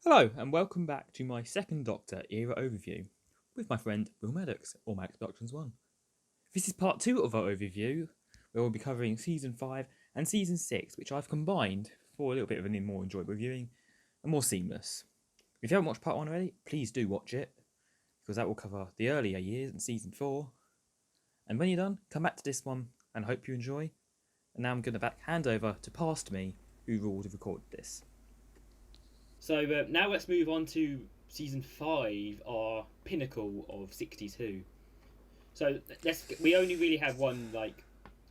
Hello, and welcome back to my second Doctor era overview with my friend Will Maddox, or MaddoxProductions1. This is part 2 of our overview, where we'll be covering Season 5 and Season 6, which I've combined for a little bit of a more enjoyable viewing and more seamless. If you haven't watched part 1 already, please do watch it, because that will cover the earlier years in Season 4. And when you're done, come back to this one and hope you enjoy. And now I'm going to hand over to Past Me, who will have recorded this. So now let's move on to season 5, our pinnacle of 62. So we only really have one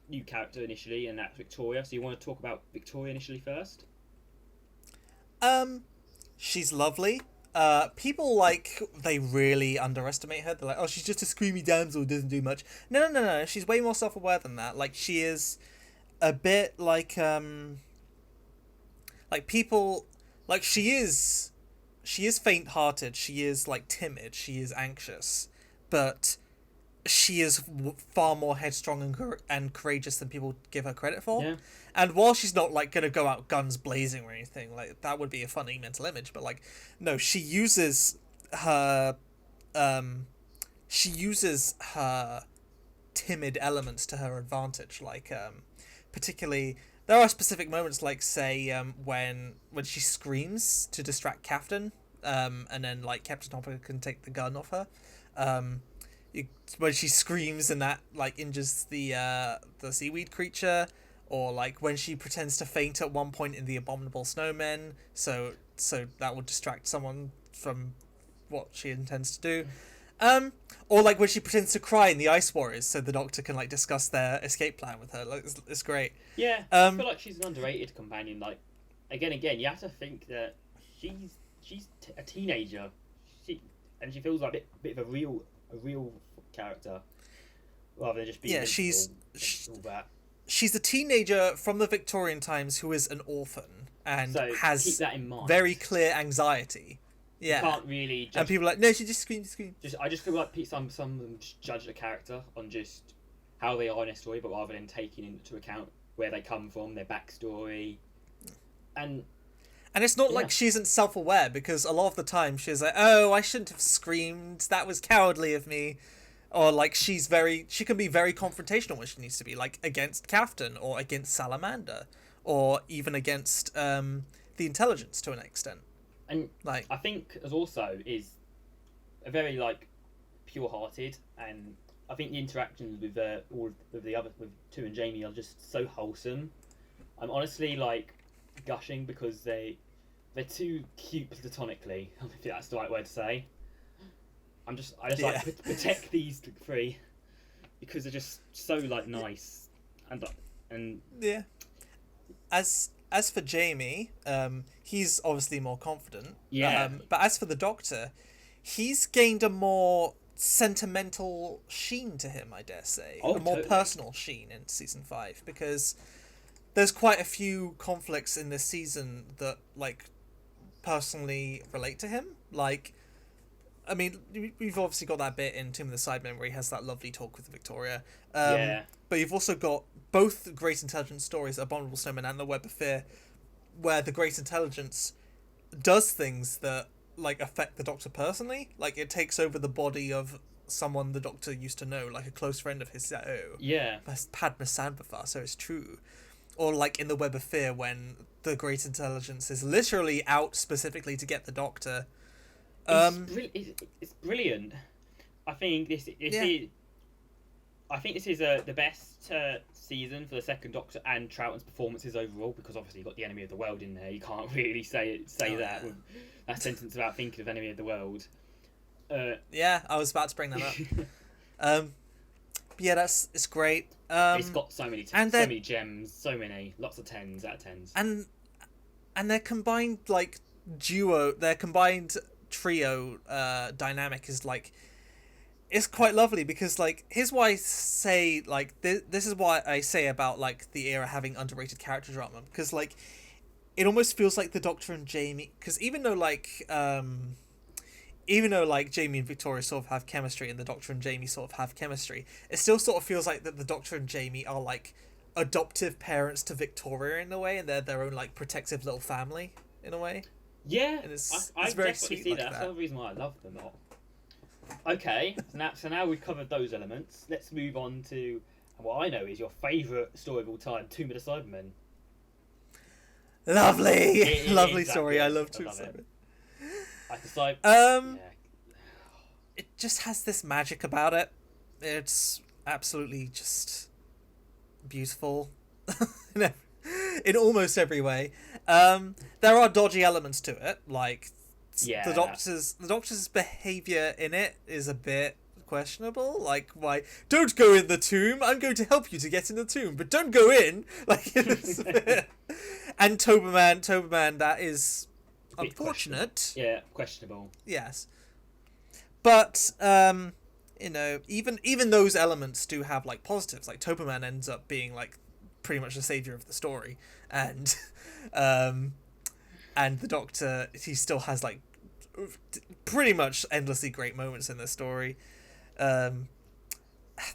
new character initially, and that's Victoria. So you want to talk about Victoria initially first? She's lovely. People they really underestimate her. They're like, oh, she's just a screamy damsel who doesn't do much. No. She's way more self-aware than that. Like, she is a bit people. Like, she is faint-hearted. She is timid. She is anxious, but she is far more headstrong and courageous than people give her credit for. Yeah. And while she's not gonna go out guns blazing or anything, that would be a funny mental image. But no, she uses her timid elements to her advantage. Particularly, there are specific moments, say when she screams to distract Captain, and then Captain Hopper can take the gun off her. When she screams and that injures the seaweed creature, or when she pretends to faint at one point in the Abominable Snowmen, so that would distract someone from what she intends to do. Or when she pretends to cry in the Ice Warriors, so the Doctor can discuss their escape plan with her. It's great. Yeah, I feel like she's an underrated companion. Again, you have to think that she's a teenager, and she feels like a bit of a real character, rather than just being all that. She's a teenager from the Victorian times who is an orphan and So has keep that in mind. very clear anxiety. Yeah, You can't really judge. and people are like, no, she just screams. I just feel like some of them just judge a character on just how they are in a story, but rather than taking into account where they come from, their backstory, and it's not like she isn't self-aware, because a lot of the time she's like, oh, I shouldn't have screamed, that was cowardly of me. Or she can be very confrontational when she needs to be, against Captain, or against Salamander, or even against the Intelligence to an extent. And I think as also is a very pure-hearted, and I think the interactions with with Tu and Jamie are just so wholesome. I'm honestly gushing because they're too cute platonically, if that's the right word to say. I just protect these three because they're just so nice and yeah. As for Jamie, he's obviously more confident. Yeah. But as for the Doctor, he's gained a more sentimental sheen to him, I dare say. A more personal sheen in season 5, because there's quite a few conflicts in this season that personally relate to him. I mean, we've obviously got that bit in Tomb of the Sidemen where he has that lovely talk with Victoria. But you've also got both the Great Intelligence stories, Abominable Snowman and the Web of Fear, where the Great Intelligence does things that affect the Doctor personally. It takes over the body of someone the Doctor used to know, a close friend of his. That's Padma Sandbafar, so it's true. Or in the Web of Fear, when the Great Intelligence is literally out specifically to get the Doctor. It's brilliant. I think this is the best season for the second Doctor and Troughton's performances overall, because obviously you've got the Enemy of the World in there. You can't really say with that sentence without thinking of Enemy of the World. Yeah, I was about to bring that up. Yeah, it's great. It's got so many gems, lots of 10s out of 10s. And their combined their combined trio dynamic is it's quite lovely, because here's why I say this is what I say about the era having underrated character drama, because it almost feels like the Doctor and Jamie, because even though Jamie and Victoria sort of have chemistry and the Doctor and Jamie sort of have chemistry, it still sort of feels like that the Doctor and Jamie are adoptive parents to Victoria in a way, and they're their own protective little family in a way. Yeah, And I it's definitely very sweet see like that. That's that. another reason why I love them a lot. Okay, so now we've covered those elements. Let's move on to what I know is your favourite story of all time, Tomb of the Cybermen. Lovely, It lovely is that story. I good. love I Tomb love it. Cybermen. I decide. Um, Yeah. it just has this magic about it. It's absolutely just beautiful in in almost every way. There are dodgy elements to it, like Yeah. the doctor's behavior in it is a bit questionable. Like, why don't go in the tomb? I'm going to help you to get in the tomb, but don't go in. Like, it's a bit... And Toberman, that is unfortunate. Yeah, questionable. Yes, but you know, even those elements do have like positives. Like Toberman ends up being like pretty much the savior of the story, and the Doctor, he still has like pretty much endlessly great moments in this story.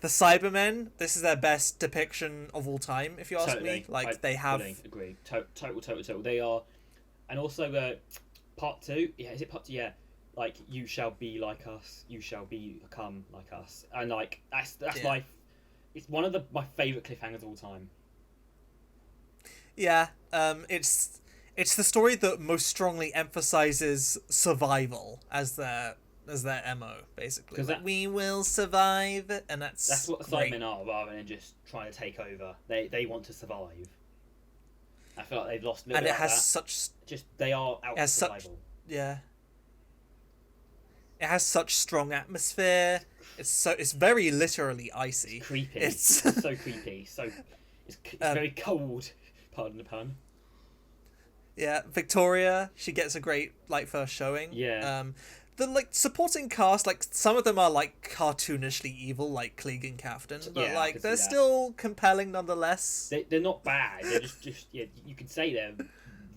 The Cybermen, this is their best depiction of all time, if you ask me. Like, they have... Agree. Total. They are... And also, part 2... Yeah, is it part 2? Yeah. Like, you shall be like us. You shall become like us. And, like, that's my... It's one of my favourite cliffhangers of all time. Yeah. It's the story that most strongly emphasizes survival as their MO, basically. Like, we will survive, and that's what the Cybermen are, rather than just trying to take over. They want to survive. I feel like they've lost a little and bit it has that. such... Just, they are out for survival. Yeah. It has such strong atmosphere. It's very literally icy. It's creepy. It's so creepy. It's very cold. Pardon the pun. Yeah, Victoria, she gets a great like first showing. Yeah. The like supporting cast, like some of them are like cartoonishly evil, like Klieg and Captain, but Yeah, like they're still compelling nonetheless. They're not bad. They're just yeah. You could say they're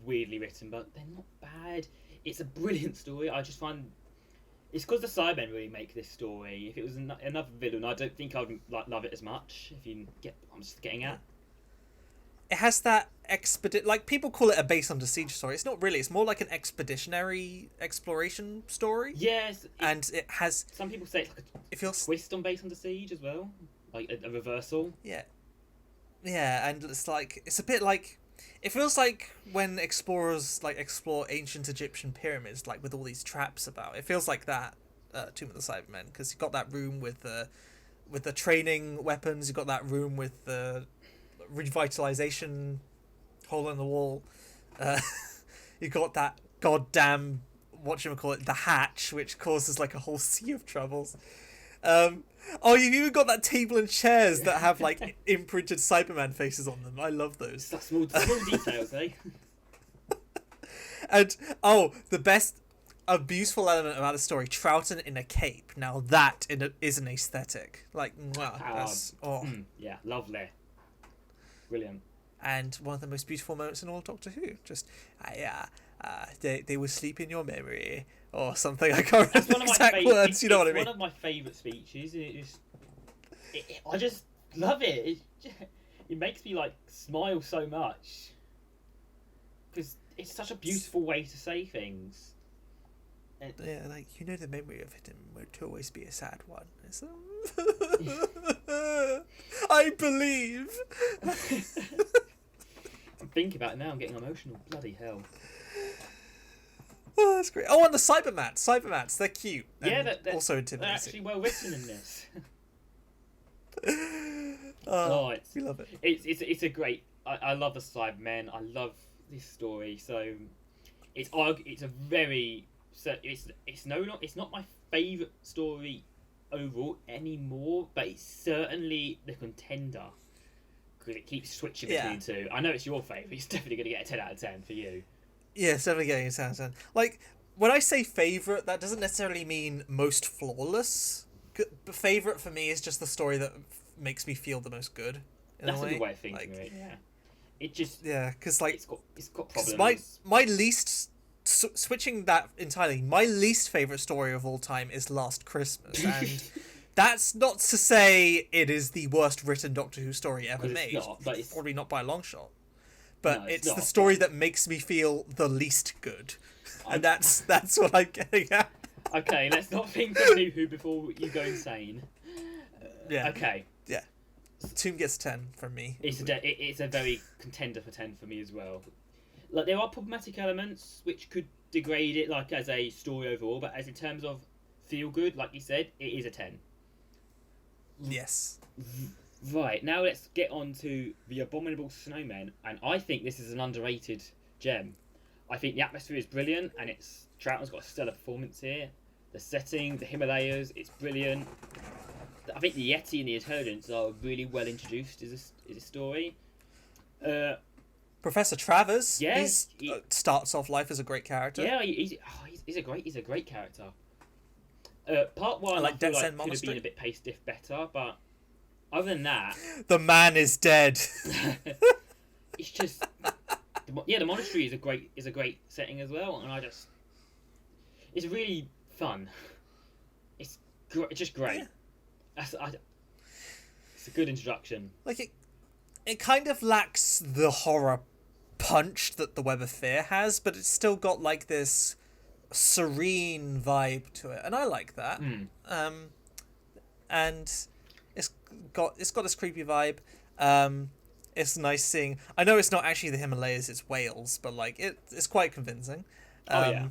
weirdly written, but they're not bad. It's a brilliant story. I just find it's because the Cybermen really make this story. If it was another villain, I don't think I'd love it as much. If you get, I'm just getting at. It has that like people call it a base under siege story. It's not really. It's more like an expeditionary exploration story. Yes, and it has. Some people say it's like a twist on Base Under Siege as well, like a reversal. Yeah, and it's a bit like. It feels like when explorers like explore ancient Egyptian pyramids, like with all these traps about. It feels like that. Tomb of the Cybermen, because you got that room with the training weapons. You got that room with the revitalization hole in the wall. You got that goddamn whatchamacallit, the hatch, which causes like a whole sea of troubles. You've even got that table and chairs that have like imprinted Cyberman faces on them. I love those. That's small details, eh? And a beautiful element about the story, Troughton in a cape. Now that is an aesthetic. Like, yeah, lovely. Brilliant. And one of the most beautiful moments in all of Doctor Who. Just, they will sleep in your memory, or something. I can't remember the exact words, you know what I mean? It's one of my favourite speeches. I just love it. It makes me, like, smile so much. Because it's such a beautiful way to say things. Yeah, like, the memory of it won't always be a sad one. I believe. I'm thinking about it now, I'm getting emotional. Bloody hell. Oh, that's great. Oh, and the Cybermats, they're cute. Yeah, they're also intimidating. They're actually well written in this. We love it. It's a great... I love the Cybermen. I love this story. So it's a very... So it's not my favourite story overall anymore, but it's certainly the contender because it keeps switching between two. I know it's your favourite. It's definitely going to get a 10 out of 10 for you. Yeah, it's definitely getting a 10 out of 10. Like, when I say favourite, that doesn't necessarily mean most flawless. Favourite for me is just the story that makes me feel the most good. That's a good way of thinking of it. Yeah, it just because like it's got problems. My least. Switching that entirely, my least favourite story of all time is Last Christmas, and that's not to say it is the worst written Doctor Who story ever made. It's not, but it's probably not by a long shot. but No, it's not. the story that makes me feel the least good, I'm- and that's what I'm getting at. Okay, let's not think of New Who before you go insane. Yeah. Okay, Yeah. Tomb gets 10 from me. it's a very contender for 10 for me as well. Like, there are problematic elements which could degrade it, like, as a story overall, but as in terms of feel good, like you said, it is a 10. Yes. Right, now let's get on to The Abominable Snowmen, and I think this is an underrated gem. I think the atmosphere is brilliant, and Troughton's got a stellar performance here. The setting, the Himalayas, it's brilliant. I think the Yeti and the Intelligence are really well introduced as a story. Professor Travers. Yeah, he starts off life as a great character. Yeah, he's a great character. Part one, I like feel Dead like Send could have been Monastery. a bit paced better, but other than that, The man is dead. it's just the monastery is a great setting as well, and it's really fun. It's just great. Yeah. It's a good introduction. Like it kind of lacks the horror punch that the Web of Fear has, but it's still got like this serene vibe to it, and I like that. And it's got this creepy vibe. It's nice seeing. I know it's not actually the Himalayas; it's Wales, but like it's quite convincing. Yeah.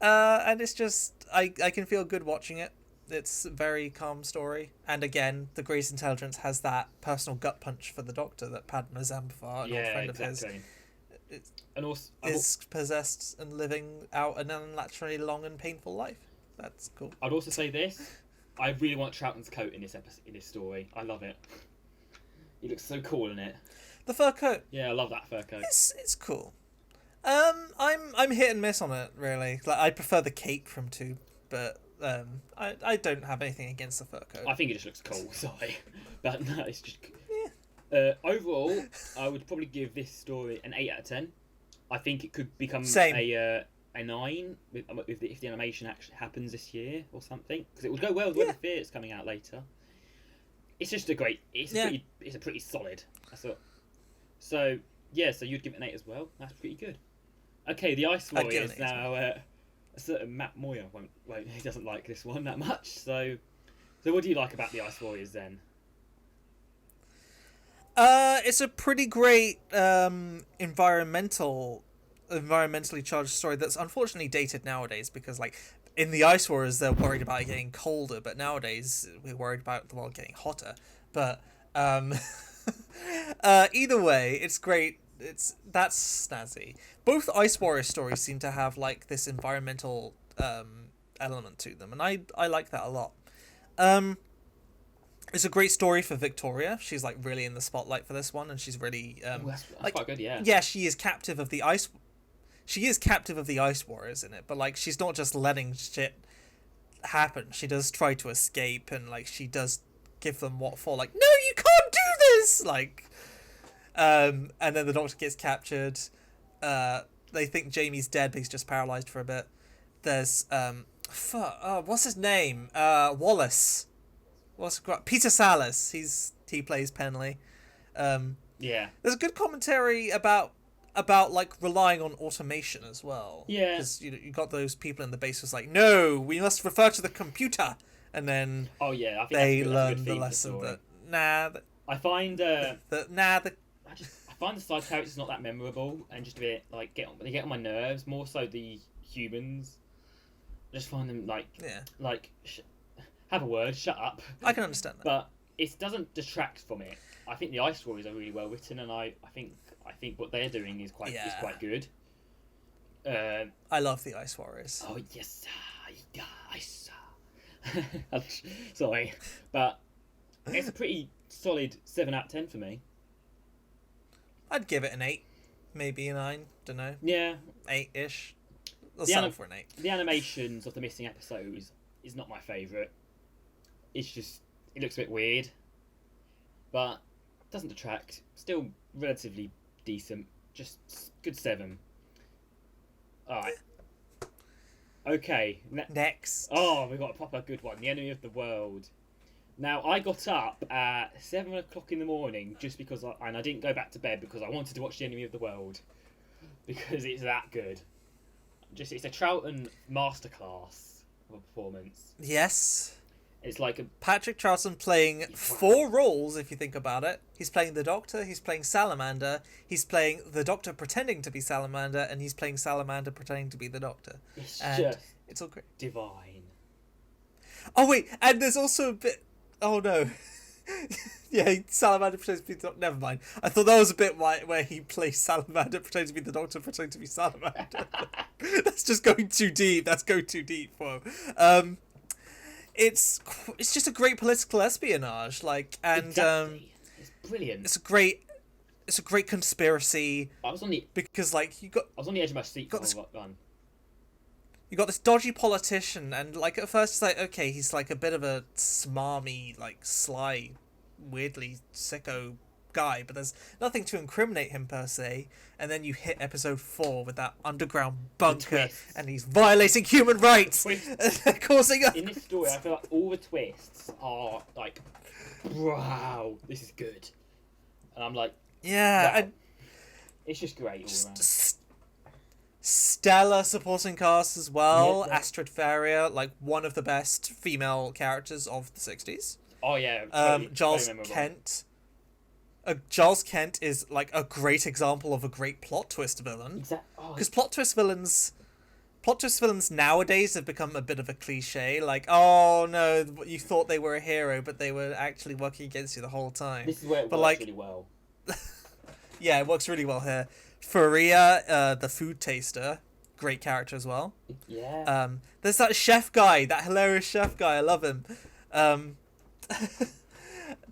And it's just I can feel good watching it. It's a very calm story, and again, the Great Intelligence has that personal gut punch for the Doctor that Padma Zamphar, an old friend of his, and also is possessed and living out an unnaturally long and painful life. That's cool. I'd also say this: I really want Troughton's coat in this story. I love it. He looks so cool in it. The fur coat. Yeah, I love that fur coat. It's cool. I'm hit and miss on it really. Like I prefer the cape from 2, but I don't have anything against the fur coat. I think it just looks cool. Sorry, but no, it's just. Yeah. Overall, I would probably give this story an 8 out of 10. I think it could become a 9 if the animation actually happens this year or something, because it would go well with Web of Fear. It's coming out later. It's just a great. It's a pretty solid. I thought. So yeah, so you'd give it an 8 as well. That's pretty good. Okay, the Ice Warriors now. A certain Matt Moyer he doesn't like this one that much. So what do you like about the Ice Warriors then? It's a pretty great environmentally charged story that's unfortunately dated nowadays because like in the Ice Wars they're worried about it getting colder, but nowadays we're worried about the world getting hotter. But either way, it's great. That's snazzy. Both Ice Warrior stories seem to have like this environmental element to them, and I like that a lot. It's a great story for Victoria. She's like really in the spotlight for this one, and she's really That's like quite good, yeah. Yeah, she is captive of the Ice. She is captive of the Ice Warriors in it, but like she's not just letting shit happen. She does try to escape, and like she does give them what for. Like, no, you can't do this. Like, and then the Doctor gets captured. They think Jamie's dead, but he's just paralyzed for a bit. There's what's his name? Wallace. Peter Sallis. He plays Penley. Yeah. There's a good commentary about like relying on automation as well. Yeah. Because you got those people in the base who's like, no, we must refer to the computer, and then I think they that's a learn good the theme lesson for the story. that I find the I find the side characters not that memorable and just a bit like they get on my nerves. More so the humans. I just find them have a word, shut up. I can understand that. But it doesn't detract from it. I think the Ice stories are really well written, and I think what they're doing is quite good. I love the Ice Warriors. Oh yes, ice. Sorry, but it's a pretty solid 7 out of 10 for me. I'd give it an 8, maybe a 9. Don't know. Yeah, 8-ish. I'll settle for an 8. The animations of the missing episodes is not my favourite. It's just it looks a bit weird, but doesn't detract. Still relatively decent. Just good 7. All right. Okay. Next. Oh, we got a proper good one. The Enemy of the World. Now, I got up at 7 o'clock in the morning just because I didn't go back to bed because I wanted to watch The Enemy of the World. Because it's that good. It's a Troughton masterclass of a performance. Yes. It's like a... Patrick Troughton playing 4 roles, if you think about it. He's playing the Doctor, he's playing Salamander, he's playing the Doctor pretending to be Salamander, and he's playing Salamander pretending to be the Doctor. It's all great. Divine. Oh, wait, and there's also a bit... Oh, no. Yeah, Salamander pretends to be the Doctor. Never mind. I thought that was a bit where he plays Salamander pretending to be the Doctor, pretending to be Salamander. That's just going too deep. That's going too deep. Whoa. It's just a great political espionage, like, and exactly. It's brilliant. It's a great conspiracy. I was on the edge of my seat for that one. You got this dodgy politician, and like at first it's like, okay, he's like a bit of a smarmy, like sly, weirdly sicko guy, but there's nothing to incriminate him per se. And then you hit episode 4 with that underground bunker, and he's violating human rights, causing in this story. I feel like all the twists are like, wow, this is good, and I'm like, yeah, wow. and it's just great all around. Stellar supporting cast as well. Yeah. Astrid Faria, like one of the best female characters of the 60s. Oh yeah, totally, Giles totally Kent. Giles Kent is like a great example of a great plot twist villain. Exactly. Because plot twist villains nowadays have become a bit of a cliche. Like, oh no, you thought they were a hero, but they were actually working against you the whole time. This is where it works really well. Yeah, it works really well here. Faria, the food taster, great character as well. Yeah. There's that chef guy, that hilarious chef guy. I love him.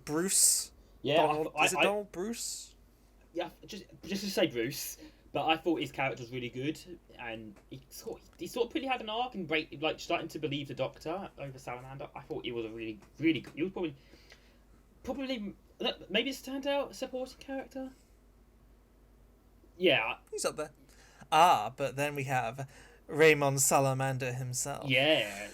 Bruce. Yeah. Donald Bruce? Yeah, just to say Bruce, but I thought his character was really good, and he sort of really had an arc and like starting to believe the Doctor over Salamander. I thought he was a really, really good. He was probably maybe a standout supporting character. Yeah. He's up there. But then we have Raymond Salamander himself. Yeah.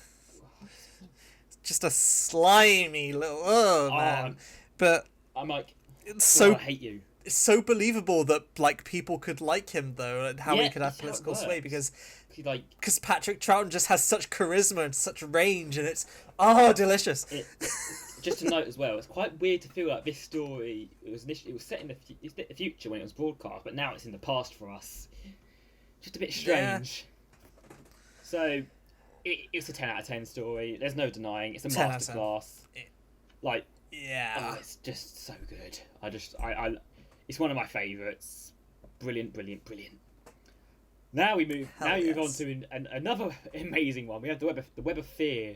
Just a slimy little man. But I'm like, it's I hate you. It's so believable that like people could like him though, and how he could have political sway because Patrick Troughton just has such charisma and such range, and it's delicious. Just to note as well, it's quite weird to feel like this story it was set in the future when it was broadcast, but now it's in the past for us. Just a bit strange. Yeah. So it's a 10 out of 10 story. There's no denying it's a masterclass. Like, yeah, it's just so good. I it's one of my favourites. Brilliant, brilliant, brilliant. Now we move on to another amazing one. We have the Web of Fear.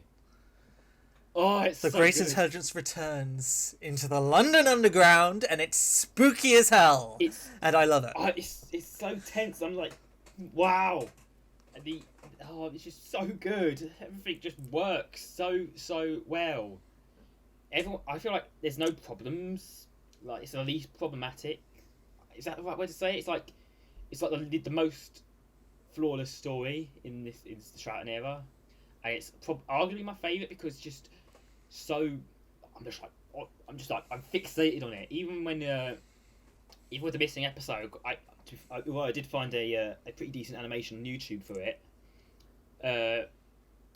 Oh, it's the so Great good. Intelligence returns into the London Underground, and it's spooky as hell. And I love it. It's so tense. I'm like, wow. And it's just so good. Everything just works so well. I feel like there's no problems. Like, it's the least problematic. Is that the right way to say it? It's like the most flawless story in the Troughton era, and it's arguably my favourite because just so I'm fixated on it. Even when even with the missing episode, I did find a pretty decent animation on YouTube for it.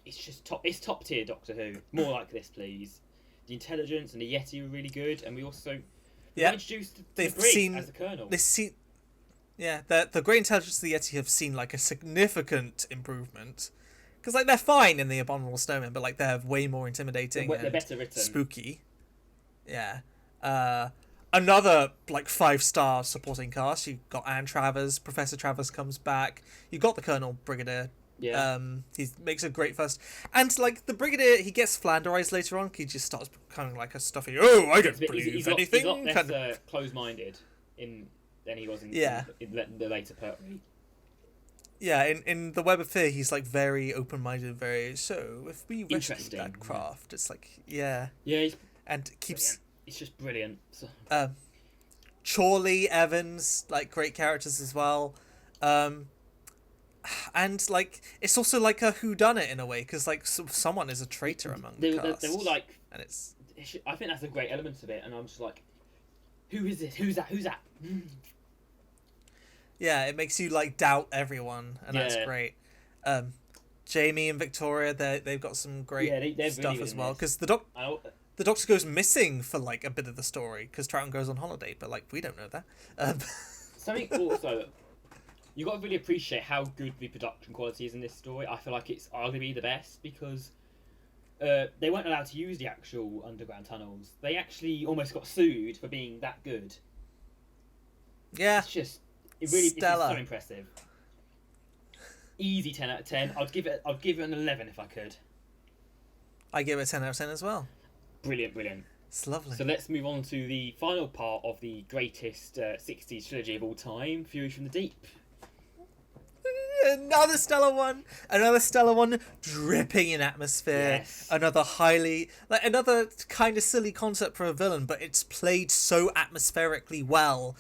It's top tier Doctor Who. More like this, please. The intelligence and the Yeti were really good, and we also introduced the Brig as the Colonel. The Great Intelligence and the Yeti have seen like a significant improvement. Because like they're fine in the Abominable Snowmen, but like they're way more intimidating. They're better written. Spooky. Yeah. Another like 5-star supporting cast. You got Anne Travers. Professor Travers comes back. You got the Colonel Brigadier. Yeah. He makes a great first, and like the Brigadier, he gets Flanderized later on. He just starts becoming like a stuffy. Oh, I don't believe anything. He's a lot less closed-minded than he was in the later part. Yeah, in the Web of Fear, he's like very open-minded, so if we rescue that craft, it's like and keeps. It's just brilliant. So. Chorley, Evans, like great characters as well. And like it's also like a whodunit in a way because like someone is a traitor among the cast. They're all like, and it's I think that's a great element of it, and I'm just like, who is this? Who's that? Who's that? Yeah, it makes you like doubt everyone, and that's great. Jamie and Victoria, they've got some great they're stuff really as good well, in this. because the Doctor goes missing for like a bit of the story because Troughton goes on holiday, but like we don't know that. Something also, you got to really appreciate how good the production quality is in this story. I feel like it's arguably the best because they weren't allowed to use the actual underground tunnels. They actually almost got sued for being that good. Yeah, It's just so impressive. Easy 10 out of 10. I'd give it an 11 if I could. I give it a 10 out of 10 as well. Brilliant. It's lovely. So let's move on to the final part of the greatest 60s trilogy of all time, Fury from the Deep. Another stellar one dripping in atmosphere. Yes. Another kind of silly concept for a villain, but it's played so atmospherically well.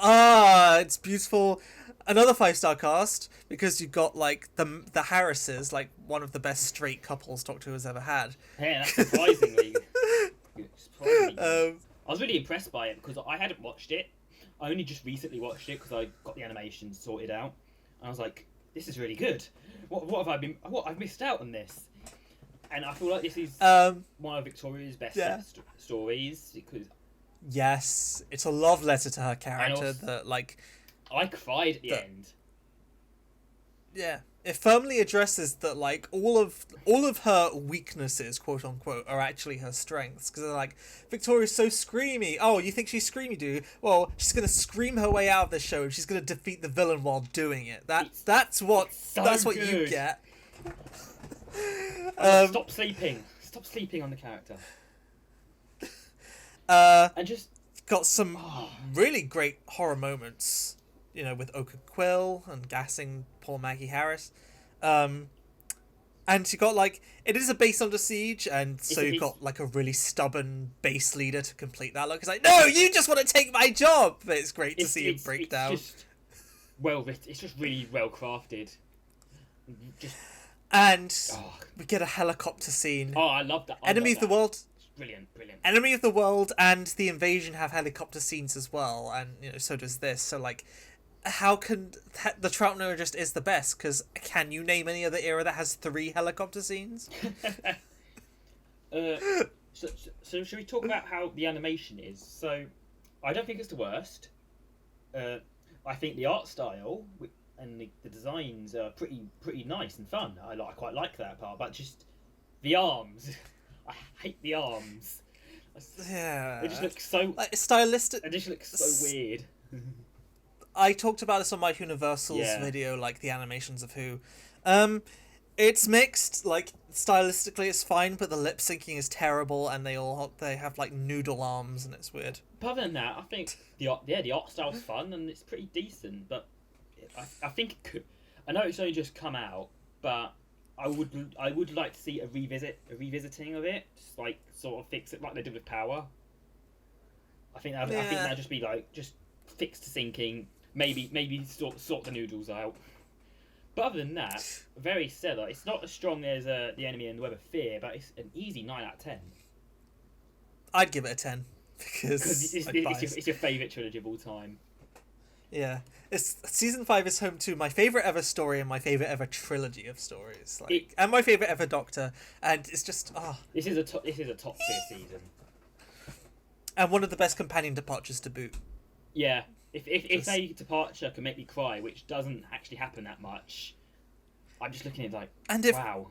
It's beautiful. Another 5-star cast, because you've got like the Harrises, like one of the best straight couples Doctor Who has ever had. Yeah, that's surprisingly good. I was really impressed by it because I hadn't watched it. I only just recently watched it because I got the animation sorted out. And I was like, this is really good. What have I've missed out on this? And I feel like this is one of Victoria's best stories because yes, it's a love letter to her character that like I cried at the end. Yeah, it firmly addresses that like all of her weaknesses, quote unquote, are actually her strengths. Because they're like, Victoria's so screamy. Oh, you think she's screamy, do you? Well, she's gonna scream her way out of the show, and she's gonna defeat the villain while doing it. That's what you get. Stop sleeping. Stop sleeping on the character. And just got some really great horror moments. You know, with Ochre Quill and gassing poor Maggie Harris. And you got like, it is a base under siege, and so you've got like a really stubborn base leader to complete that. Like, it's like, no, you just want to take my job. But it's great to see him break down. Just well written. It's just really well crafted. We get a helicopter scene. Oh, I love that. Enemy of the World. Brilliant. Enemy of the World and The Invasion have helicopter scenes as well, and you know, so does this. So like, how can the Troughton era just is the best? Because can you name any other era that has 3 helicopter scenes? So should we talk about how the animation is? So I don't think it's the worst. I think the art style and the designs are pretty nice and fun. I quite like that part, but just the arms. I hate the arms. Yeah, they just look so like, stylistic. They just look so weird. I talked about this on my Universal's video, like the animations of Who. It's mixed. Like stylistically, it's fine, but the lip syncing is terrible, and they have like noodle arms, and it's weird. But other than that, I think the art style's fun and it's pretty decent. But I think it could. I know it's only just come out, but I would like to see a revisiting of it, just like sort of fix it like they did with Power. I think that'd just be like just fix the syncing. Maybe sort the noodles out. But other than that, very stellar. It's not as strong as The Enemy and the Web of Fear, but it's an easy 9 out of 10. I'd give it a 10 because it's your favourite trilogy of all time. Yeah, season 5 is home to my favourite ever story and my favourite ever trilogy of stories, and my favourite ever Doctor. And it's just This is a top tier season, and one of the best companion departures to boot. Yeah. If a departure can make me cry, which doesn't actually happen that much, I'm just looking at it like, wow.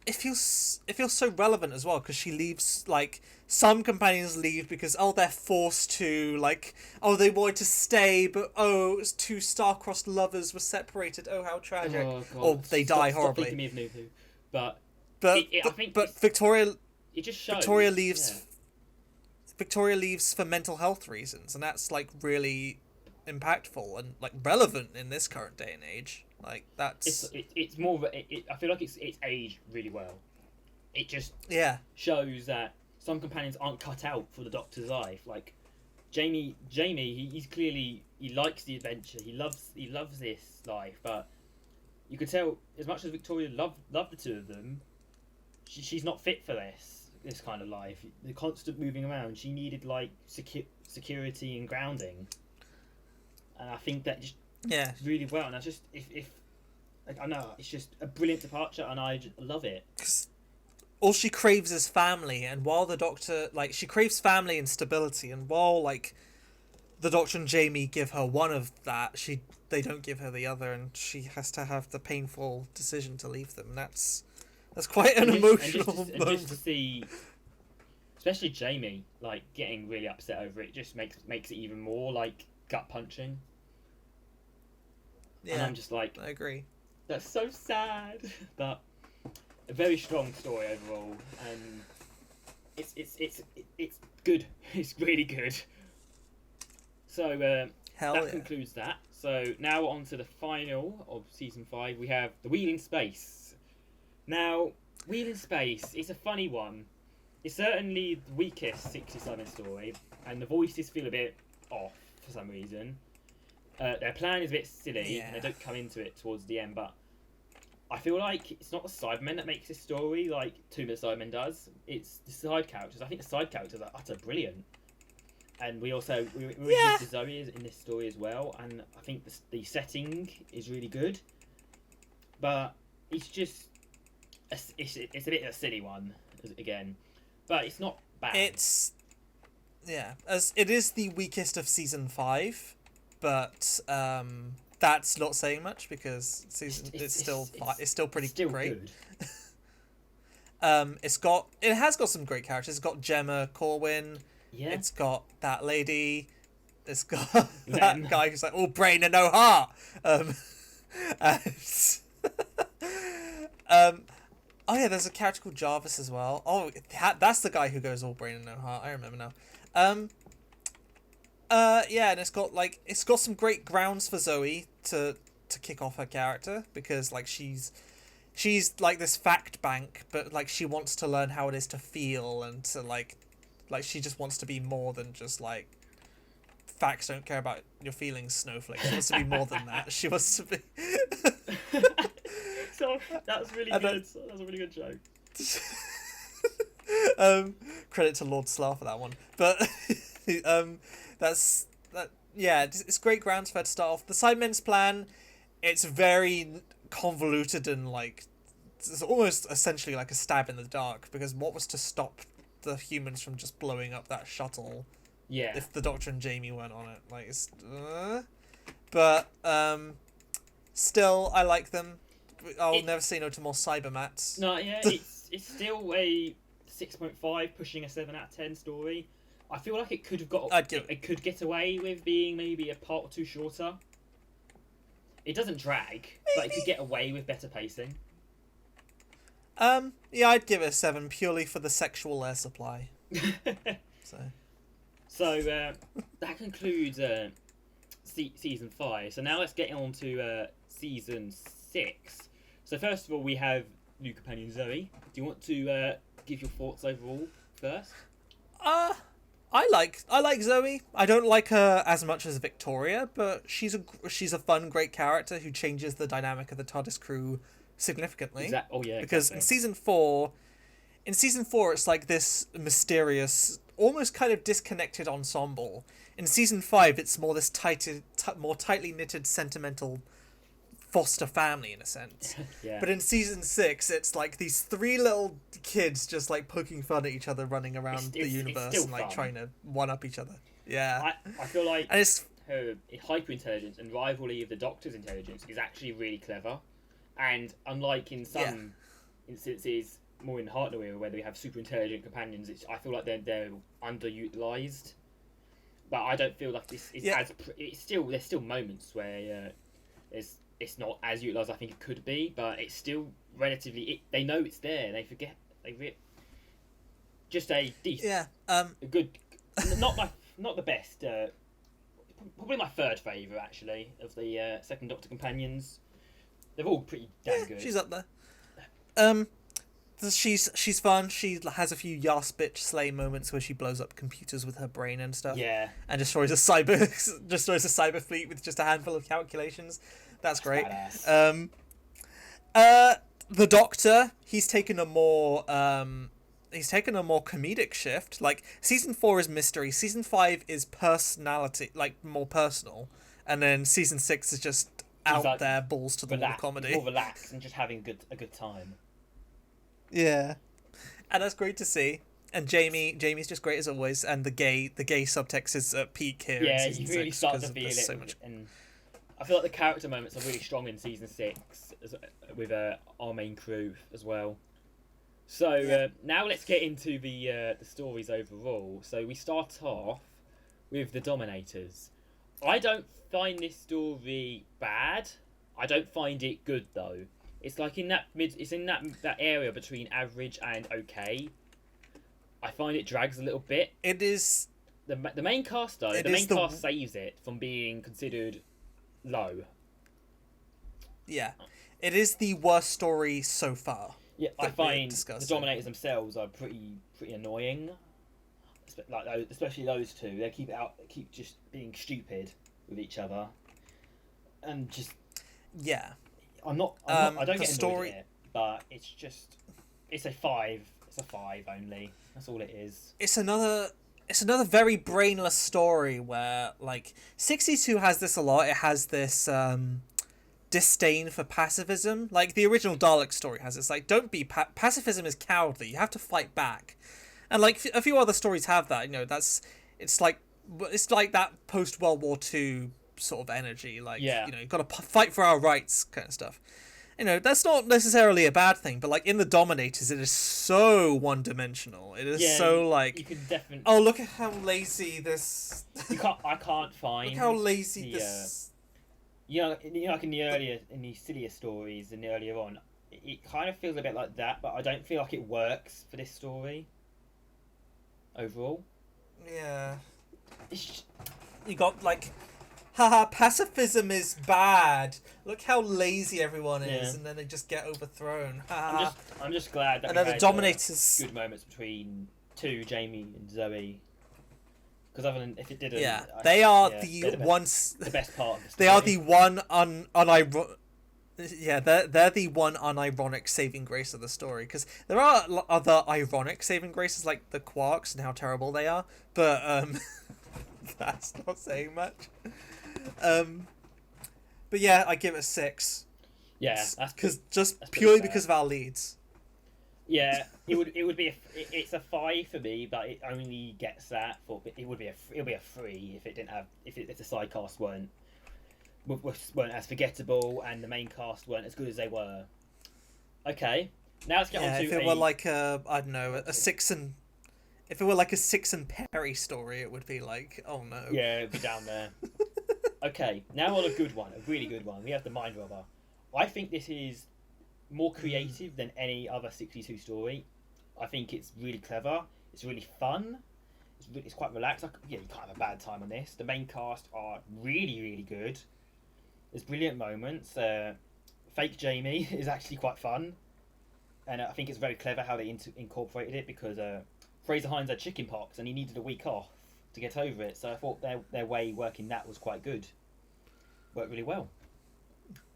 It feels so relevant as well, because she leaves, like, some companions leave because, they're forced to, like, they wanted to stay, but, it was 2 star-crossed lovers were separated, how tragic. Oh, God. Or they die horribly. Stop thinking me of New Who. But Victoria... It just shows... Victoria leaves... Yeah. Victoria leaves for mental health reasons, and that's, like, really impactful and like relevant in this current day and age. Like that's it's more. I feel like it's aged really well. It just shows that some companions aren't cut out for the Doctor's life. Like Jamie, he's clearly he likes the adventure. He loves this life, but you could tell as much as Victoria loved the two of them, she's not fit for this. this kind of life. The constant moving around. She needed like security and grounding, and I think that just really well. And I just if I know it's just a brilliant departure, and I just love it. All she craves is family, and while the Doctor she craves family and stability, and while the Doctor and Jamie give her one of that, they don't give her the other, and she has to have the painful decision to leave them. And that's quite an emotional moment. And just to see, especially Jamie, getting really upset over it, just makes it even more gut punching. Yeah, and I'm just I agree. That's so sad, but a very strong story overall, and it's good. It's really good. So that concludes that. So now on to the final of season 5. We have The Wheel in Space. Now, Wheel in Space is a funny one. It's certainly the weakest 67 story, and the voices feel a bit off for some reason. Their plan is a bit silly, and they don't come into it towards the end, but I feel like it's not the Cybermen that makes this story like Tomb of the Cybermen does. It's the side characters. I think the side characters are utter brilliant. And we used Zoe in this story as well, and I think the setting is really good. But it's just it's a bit of a silly one again, but it's not bad. As it is the weakest of season 5, but that's not saying much because it's still pretty great. Good. It has got some great characters. It's got Gemma Corwin. Yeah. It's got that lady. It's got that guy who's all brain and no heart. Oh yeah, there's a character called Jarvis as well. Oh, that's the guy who goes all brain and no heart. I remember now. Yeah, and it's got some great grounds for Zoe to kick off her character, because she's like this fact bank, but she wants to learn how it is to feel, and to she just wants to be more than just facts don't care about your feelings, snowflake. She wants to be more than that. She wants to be So that was really good. That was a really good joke. Credit to Lord Slough for that one. But it's great grounds for her to start off. The Cybermen's plan, it's very convoluted and it's almost essentially like a stab in the dark, because what was to stop the humans from just blowing up that shuttle if the Doctor and Jamie weren't on it? But still, I like them. I'll never say no to more Cybermats. No, yeah, it's still a 6.5 pushing a 7 out of 10 story. I feel like it could have it could get away with being maybe a part or two shorter. It doesn't drag, but it could get away with better pacing. Yeah, I'd give it a 7 purely for the sexual air supply. So that concludes season 5. So now let's get on to season 6. So first of all, we have new companion Zoe. Do you want to give your thoughts overall first? I like Zoe. I don't like her as much as Victoria, but she's a fun, great character who changes the dynamic of the TARDIS crew significantly. Because in season 4, it's like this mysterious, almost kind of disconnected ensemble. In season 5, it's more this more tightly knitted, sentimental foster family in a sense. Yeah. But in season 6, it's like these 3 little kids just poking fun at each other, running around the universe and trying to one up each other. Yeah. I feel like and it's her hyper-intelligence and rivalry of the Doctor's intelligence is actually really clever. And unlike in some instances, more in the Hartnell era, where they have super intelligent companions, I feel like they're underutilized. But I don't feel like this is there's still moments where it's not as utilized as I think it could be, but it's still relatively. They know it's there. They forget. Just a decent, a good, not the best. Probably my third favourite actually of the second Doctor companions. They're all pretty damn good. She's up there. She's fun. She has a few yas bitch slay moments where she blows up computers with her brain and stuff. Yeah. And destroys a cyber fleet with just a handful of calculations. That's great. Badass. The Doctor, he's taken a more he's taken a more comedic shift. Like season 4 is mystery, season 5 is personality, like more personal, and then season 6 is just out like there, balls to the wall comedy. He's more relaxed and just having a good time. Yeah, and that's great to see. And Jamie's just great as always, and the gay subtext is at peak here. Yeah, in season you really 6 start to feel it. So much... And I feel like the character moments are really strong in season 6 with our main crew as well. So now let's get into the stories overall. So we start off with the Dominators. I don't find this story bad. I don't find it good though. It's like in that that area between average and okay. I find it drags a little bit. It is the main cast though. The main cast saves it from being considered low. Yeah, it is the worst story so far. Yeah, I find the Dominators themselves are pretty annoying. Like especially those two, they keep just being stupid with each other, and just yeah. I don't get annoyed at it, but it's a 5. It's a 5 only. That's all it is. It's another very brainless story where like 62 has this a lot. It has this disdain for pacifism. Like the original Dalek story has. It's like don't be pacifism is cowardly. You have to fight back. And like a few other stories have that, it's like that post World War II sort of energy, like you've got to fight for our rights kind of stuff. That's not necessarily a bad thing, but like in the Dominators, it is so one-dimensional. It is so like, you can definitely. Oh, look at how lazy this. I can't find. Look how lazy this. Like in the sillier stories and earlier on, it kind of feels a bit like that, but I don't feel like it works for this story. Overall, yeah, you got like, haha, pacifism is bad. Look how lazy everyone is, and then they just get overthrown. I'm just glad that. And then the Dominators. Good moments between Jamie and Zoe. Because other than if it didn't, they are the best part of the story. They are the one unironic. Yeah, they're the one unironic saving grace of the story, because there are other ironic saving graces like the Quarks and how terrible they are, but that's not saying much. But yeah, I give it a 6. Yeah, that's purely because of our leads. Yeah, it's a 5 for me, but it only gets that for it'll be a 3 if the side cast weren't as forgettable and the main cast weren't as good as they were. Okay, now let's get on to if it were like a Six and Perry story, it would be like, oh no. Yeah, it'd be down there. Okay, now on a good one, a really good one. We have the Mind Robber. I think this is more creative than any other 62 story. I think it's really clever. It's really fun. It's quite relaxed. You can't have a bad time on this. The main cast are really, really good. There's brilliant moments. Fake Jamie is actually quite fun, and I think it's very clever how they incorporated it, because Fraser Hines had chickenpox and he needed a week off to get over it. So I thought their way working that was quite good. Worked really well.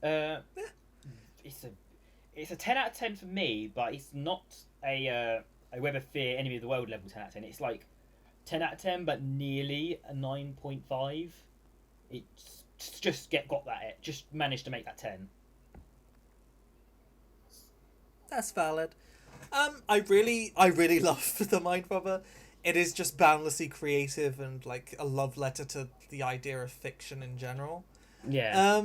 It's a 10 out of 10 for me, but it's not a Web of Fear Enemy of the World level 10 out of 10. It's like 10 out of 10, but nearly a 9.5. It's just got that. It just managed to make that 10. That's valid. I really love the Mind Robber. It is just boundlessly creative and like a love letter to the idea of fiction in general. Yeah.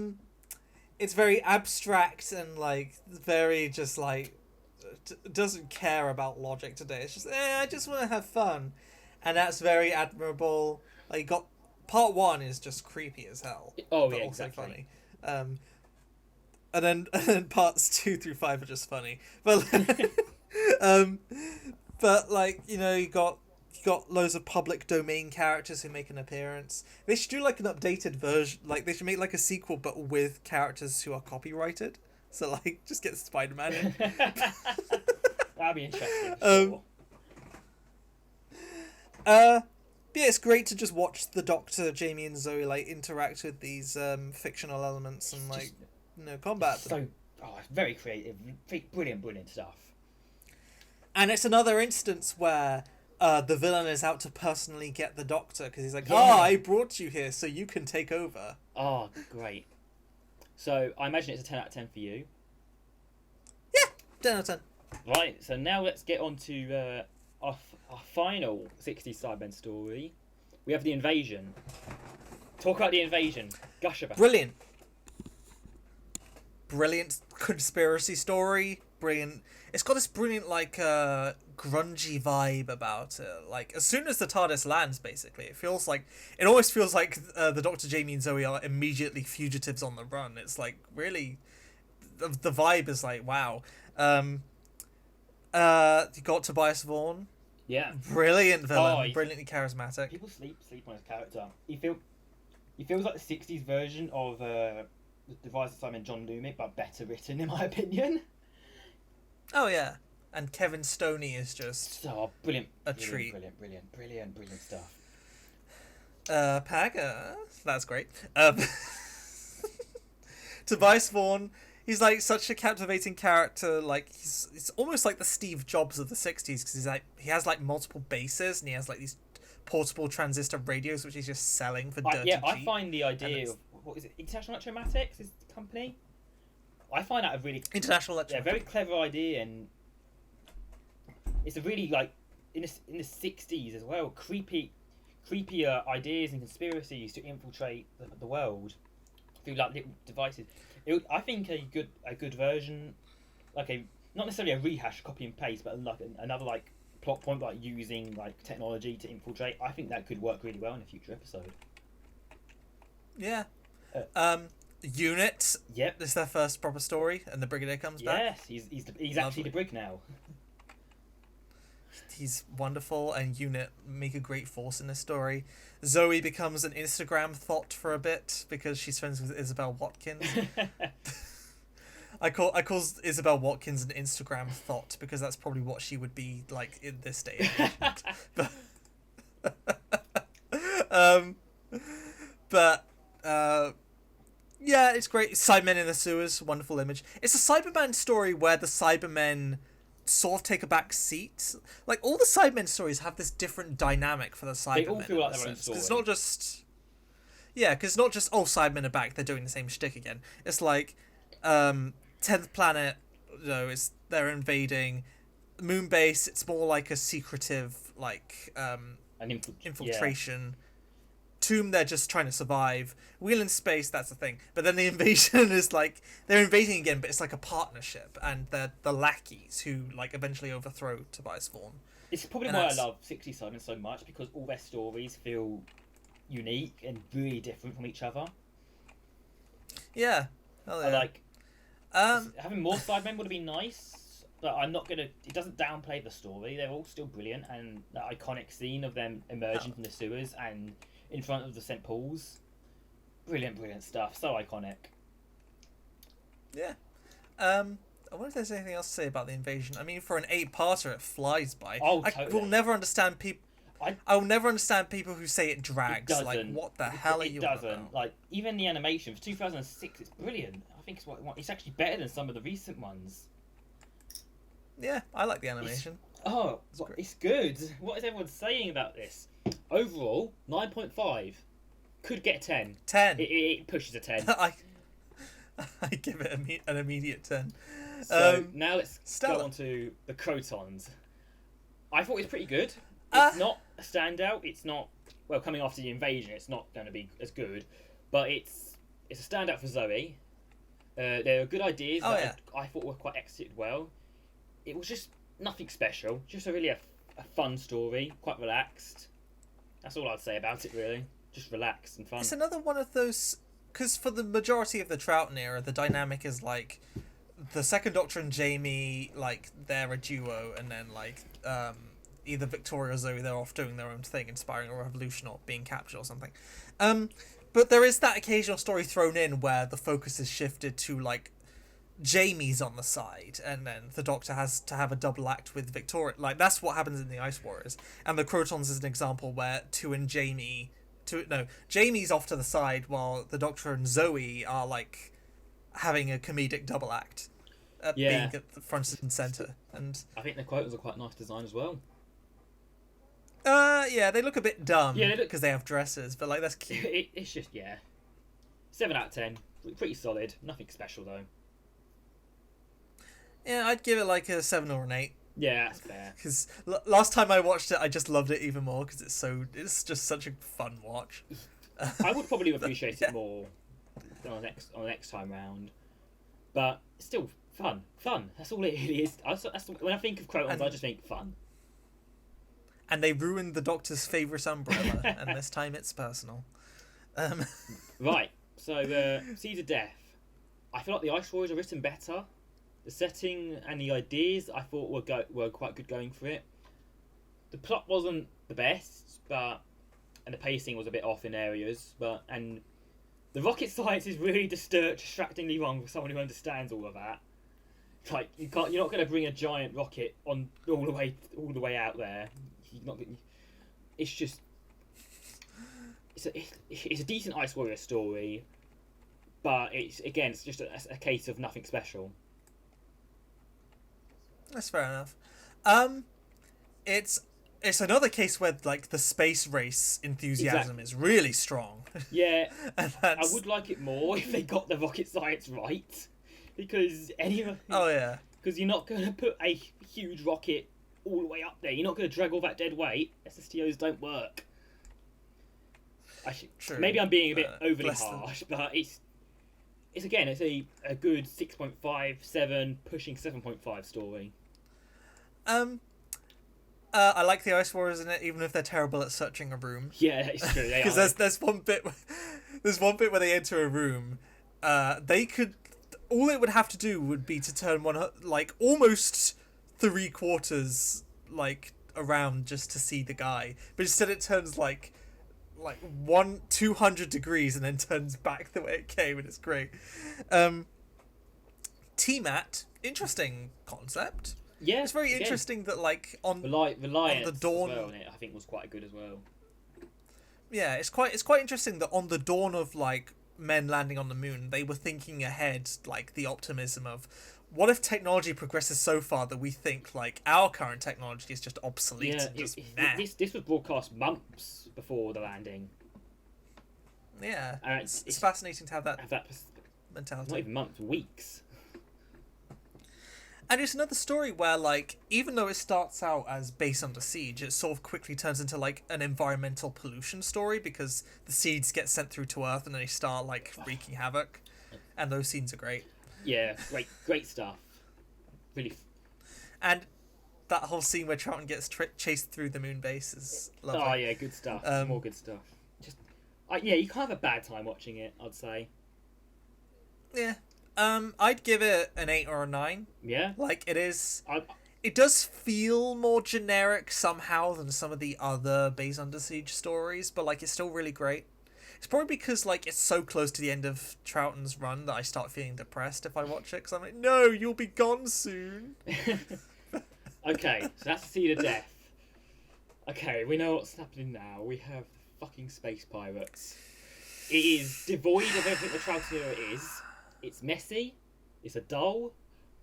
It's very abstract and like very just like doesn't care about logic today. It's just I just want to have fun, and that's very admirable. Like you got part 1 is just creepy as hell. Oh but yeah, also exactly. Funny. And then parts 2 through 5 are just funny. But but like you got loads of public domain characters who make an appearance. They should do like an updated version. Like they should make like a sequel, but with characters who are copyrighted. So like, just get Spider-Man in. That'd be interesting. Sure. Yeah, it's great to just watch the Doctor, Jamie, and Zoe like interact with these fictional elements and like combat them. It's very creative, brilliant stuff. And it's another instance where the villain is out to personally get the Doctor because he's like, Yeah. I brought you here so you can take over. Oh, great. So I imagine it's a 10 out of 10 for you. Yeah, 10 out of 10. Right, so now let's get on to our final 60s Cybermen story. We have the invasion. Talk about the invasion. Gush about it. Brilliant conspiracy story. Brilliant. It's got this brilliant, like, grungy vibe about it. Like, as soon as the TARDIS lands, basically, it almost feels like the Dr. Jamie and Zoe are immediately fugitives on the run. It's like, really, the vibe is like, wow. You got Tobias Vaughan. Yeah. Brilliant villain. Brilliantly charismatic. People sleep on his character. He feels like the 60s version of the Rise of Cybermen John Lumick, but better written, in my opinion. Oh, yeah. And Kevin Stoney is just brilliant. treat. Brilliant stuff. Paga. That's great. Tobias Vaughan, he's like such a captivating character. Like he's almost like the Steve Jobs of the 60s because he has like multiple bases and he has like these portable transistor radios which he's just selling for dirty cheap. I find the idea of what is it? International Electromatics is the company. I find that a really International Electromatics. very clever idea, and it's a really like in the 60s as well. Creepier ideas and conspiracies to infiltrate the world through like little devices. I think a good version, like not necessarily a rehash, copy and paste, but like another like plot point, like using like technology to infiltrate. I think that could work really well in a future episode. Yeah. Unit. Yep. This is their first proper story, and the Brigadier comes back. Yes, he's actually the Brig now. He's wonderful, and Unit make a great force in this story. Zoe becomes an Instagram thought for a bit because she's friends with Isabel Watkins. I call Isabel Watkins an Instagram thought because that's probably what she would be like in this day and age. But yeah, it's great. Cybermen in the sewers, wonderful image. It's a Cyberman story where the Cybermen sort of take a back seat. Like all the Cybermen stories have this different dynamic for the Cybermen. They all feel like their own story. It's not just because it's not just Cybermen are back, they're doing the same shtick again. It's like 10th Planet, they're invading Moon Base. It's more like a secretive like infiltration. Tomb, they're just trying to survive. Wheel in Space, that's the thing. But then the invasion is like they're invading again, but it's like a partnership, and they're the lackeys who like eventually overthrow Tobias Vaughan. It's probably why I love 60s Cybermen so much, because all their stories feel unique and really different from each other. Yeah. Oh, yeah. Like having more Cybermen would have been nice, but I'm not gonna. It doesn't downplay the story. They're all still brilliant, and that iconic scene of them emerging from the sewers and in front of the St. Paul's. Brilliant stuff. So iconic. Yeah. I wonder if there's anything else to say about the invasion. I mean, for an 8-parter, it flies by. Oh, I totally. will never understand people. I will never understand people who say it drags. It like, what the hell are you on doesn't. about? Like, even the animation for 2006, it's brilliant. I think it's actually better than some of the recent ones. Yeah, I like the animation. It's good. What is everyone saying about this? Overall, 9.5. Could get 10. 10. It pushes a 10. I give it an immediate 10. So now let's Stella. go on to the Crotons. I thought it was pretty good. It's not a standout. It's not, well, coming after the invasion, it's not going to be as good. But it's a standout for Zoe. There are good ideas that I thought were quite executed well. It was just nothing special. Just a fun story, quite relaxed. That's all I'd say about it, really. Just relaxed and fun. It's another one of those, because for the majority of the Troughton era, the dynamic is like the Second Doctor and Jamie, like they're a duo, and then like either Victoria or Zoe, they're off doing their own thing, inspiring a revolution or being captured or something. But there is that occasional story thrown in where the focus is shifted to like Jamie's on the side, and then the Doctor has to have a double act with Victoria. Like that's what happens in the Ice Warriors, and the Crotons is an example where Jamie's off to the side while the Doctor and Zoe are like having a comedic double act. Yeah. being at the front and center. And I think the quotas are quite nice design as well. yeah, they look a bit dumb Yeah, they look- because they have dresses, but like that's cute. It's just 7 out of 10. Pretty solid. Nothing special though. Yeah, I'd give it like a 7 or an 8. Yeah, that's fair. Because last time I watched it, I just loved it even more because it's just such a fun watch. I would probably appreciate it more on the next time round, but still fun. That's all it really is. When I think of Crotons, I just think fun. And they ruined the Doctor's favourite umbrella, and this time it's personal. Right. So Seeds of Death. I feel like the Ice Warriors are written better. The setting and the ideas I thought were quite good going for it. The plot wasn't the best, and the pacing was a bit off in areas, and the rocket science is really distractingly wrong for someone who understands all of that. Like you're not going to bring a giant rocket on all the way out there. It's just it's a decent Ice Warrior story, but it's just a case of nothing special. That's fair enough. It's another case where like the space race enthusiasm is really strong. Yeah, And I would like it more if they got the rocket science right, because Oh yeah. because you're not going to put a huge rocket all the way up there. You're not going to drag all that dead weight. SSTOs don't work. True. Maybe I'm being a bit overly bless them. harsh, but it's a good 6.5, 7, pushing 7.5 story. I like the Ice Warriors in it, even if they're terrible at searching a room. Yeah, it's true. They Because are. there's one bit where they enter a room. They could all it would have to do would be to turn one like almost 3/4 like around just to see the guy, but instead it turns like 200 degrees and then turns back the way it came, and it's great. T-Mat, interesting concept. Yeah, It's very again, interesting that like on Reliance the dawn- as well on it, I think was quite good as well. yeah, it's quite interesting that on the dawn of like men landing on the moon, they were thinking ahead, like the optimism of what if technology progresses so far that we think like our current technology is just obsolete Yeah, and just nah. this was broadcast months before the landing. Yeah, And it's fascinating to have that Have that mentality. not even months, weeks. And it's another story where, like, even though it starts out as Base Under Siege, it sort of quickly turns into, like, an environmental pollution story because the seeds get sent through to Earth and they start, like, wreaking havoc. And those scenes are great. Yeah, great stuff. Really. And that whole scene where Troughton gets chased through the moon base is lovely. Oh yeah, good stuff. More good stuff. Just, yeah, you can't have a bad time watching it, I'd say. Yeah. I'd give it an 8 or a 9. Yeah. Like, it is... I, It does feel more generic somehow than some of the other Base Under Siege stories, but, like, it's still really great. It's probably because, like, it's so close to the end of Troughton's run that I start feeling depressed if I watch it, because I'm like, no, you'll be gone soon. Okay, so that's the Seed of Death. Okay, we know what's happening now. We have fucking space pirates. It is devoid of everything the Troughton era is. It's messy. It's a dull,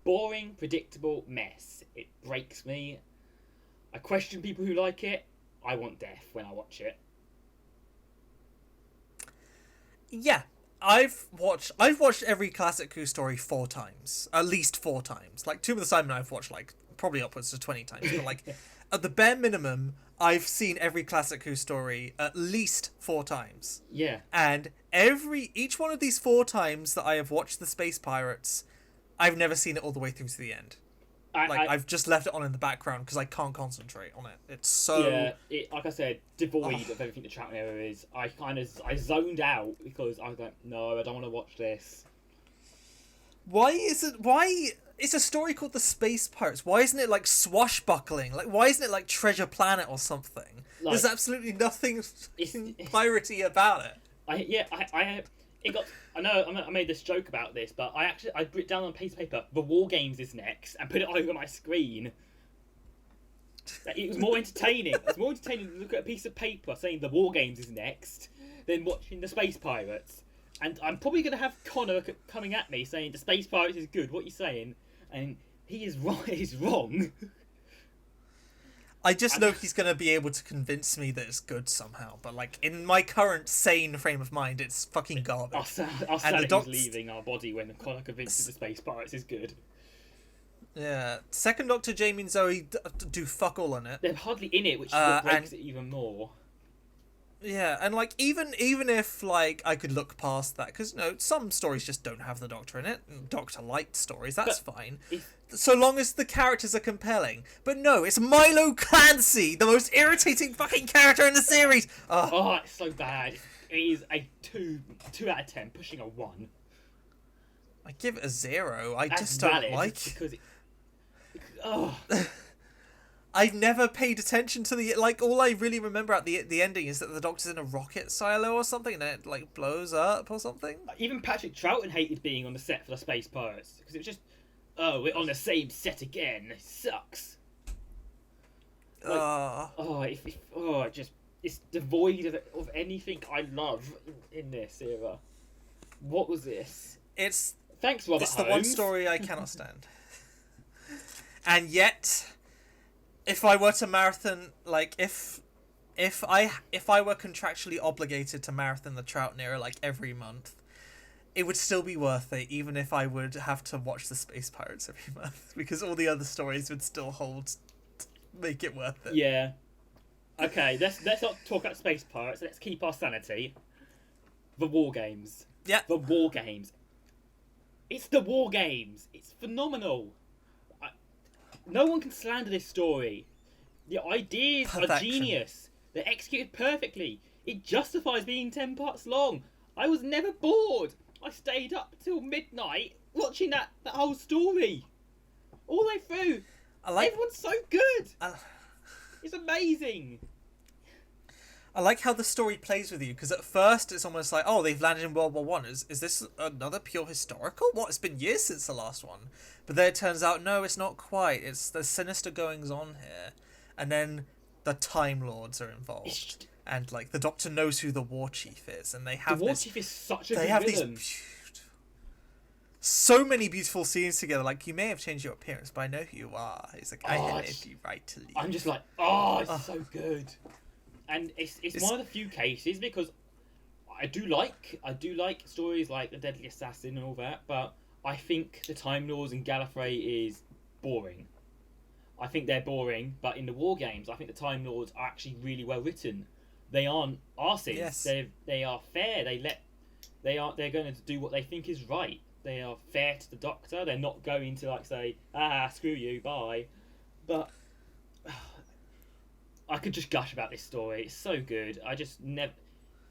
boring, predictable mess. It breaks me. I question people who like it. I want death when I watch it. Yeah, I've watched every Classic Who story 4 times. At least 4 times. Like, Tomb of the Cybermen I've watched, like, probably upwards to 20 times. But, like, at the bare minimum, I've seen every Classic Who story at least 4 times. Yeah. And each one of these 4 times that I have watched the Space Pirates, I've never seen it all the way through to the end. I've just left it on in the background because I can't concentrate on it. It's so... Yeah, like I said, devoid of everything the Troughton era is. I zoned out because I was like, no, I don't want to watch this. Why it's a story called The Space Pirates. Why isn't it like swashbuckling? Like, why isn't it like Treasure Planet or something? Like, There's absolutely nothing piratey about it. I know I made this joke about this, but I put it down on a piece of paper. The War Games is next, and put it over my screen. It was more entertaining. It's more entertaining to look at a piece of paper saying the War Games is next than watching the Space Pirates. And I'm probably going to have Connor coming at me saying the Space Pirates is good. What are you saying? and he is right. He's wrong. I just know he's going to be able to convince me that it's good somehow. But, like, in my current sane frame of mind, it's fucking garbage. Our sanity's leaving our body when Connor convinces the space pirates is good. Yeah. Second Doctor, Jamie and Zoe do fuck all on it. They're hardly in it, which is what breaks it even more. Yeah, and, like, even if, like, I could look past that, because, some stories just don't have the Doctor in it. Doctor-liked stories, that's fine. So long as the characters are compelling. But no, it's Milo Clancy, the most irritating fucking character in the series! Oh, it's so bad. It is a 2 out of 10, pushing a 1. I give it a 0. I That's just don't valid like... Because oh... I've never paid attention to the... Like, all I really remember at the ending is that the Doctor's in a rocket silo or something, and then it, like, blows up or something. Even Patrick Troughton hated being on the set for the Space Pirates, because it was just, oh, we're on the same set again. It sucks. Like, it's devoid of anything I love in this era. What was this? Thanks, Robert It's the Holmes. one story I cannot stand. And yet... If I were to marathon, like, if I were contractually obligated to marathon the Troughton era, like, every month, it would still be worth it, even if I would have to watch the Space Pirates every month, because all the other stories would still make it worth it. Yeah. Okay, let's not talk about Space Pirates. Let's keep our sanity. The War Games. Yeah. The War Games. It's the War Games. It's phenomenal. No one can slander this story. The ideas are genius. They're executed perfectly. It justifies being 10 parts long. I was never bored. I stayed up till midnight watching that whole story. All the way through. Everyone's so good. It's amazing. I like how the story plays with you, because at first it's almost like, oh, they've landed in World War One. Is this another pure historical? What? It's been years since the last one. But then it turns out, no, it's not quite. It's the sinister goings on here. And then the Time Lords are involved. And, like, the Doctor knows who the War Chief is. And they have The War Chief is such a good villain. So many beautiful scenes together. Like, you may have changed your appearance, but I know who you are. He's like, I have you right to leave. I'm just like, it's so good. And it's one of the few cases, because I do like stories like The Deadly Assassin and all that, but I think the Time Lords and Gallifrey is boring. I think they're boring, but in the War Games, I think the Time Lords are actually really well written. They aren't arses. Yes. They are fair. They're going to do what they think is right. They are fair to the Doctor. They're not going to, like, say, screw you, bye. But I could just gush about this story. It's so good. I just never...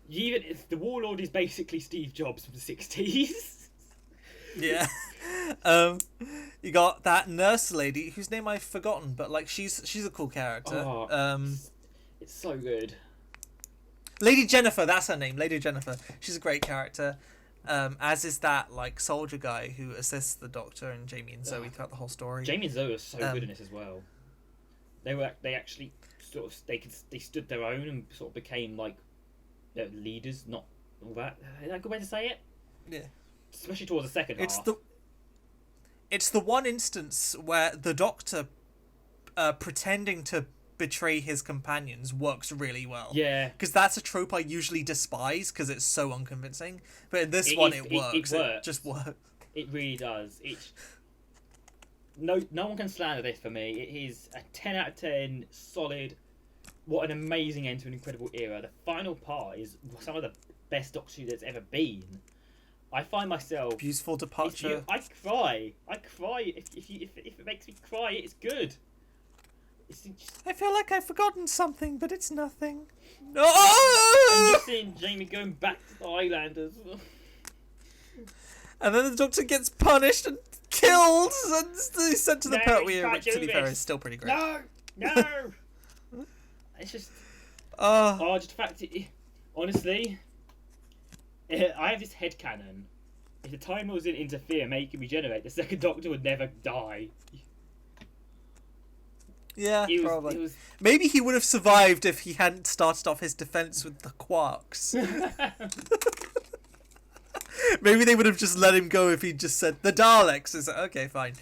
Even if the Warlord is basically Steve Jobs from the 60s. Yeah. You got that nurse lady, whose name I've forgotten, but, like, she's a cool character. It's so good. Lady Jennifer, that's her name, Lady Jennifer. She's a great character. As is that, like, soldier guy who assists the Doctor and Jamie and Zoe throughout the whole story. Jamie and Zoe are so good in this as well. They actually sort of they stood their own and sort of became, like, leaders. Not all that. Is that a good way to say it? Yeah. Especially towards the second half. It's the one instance where the Doctor pretending to betray his companions works really well. Yeah. Because that's a trope I usually despise because it's so unconvincing. But in this one, it works. It just works. It really does. No one can slander this for me. It is a 10 out of 10, solid. What an amazing end to an incredible era. The final part is some of the best Doctor Who there's ever been. I find myself... Beautiful departure. I cry. If it makes me cry, it's good. I feel like I've forgotten something, but it's nothing. No! I'm just seeing Jamie going back to the Islanders. And then the Doctor gets punished and killed and he's sent to the Pertwee, which, to be fair, is still pretty great. No! It's just... just the fact... Honestly, I have this headcanon. If the Time Lords didn't interfere, make him regenerate, the second Doctor would never die. Yeah, probably. Maybe he would have survived if he hadn't started off his defense with the Quarks. Maybe they would have just let him go if he just said, the Daleks. It's like, okay, fine.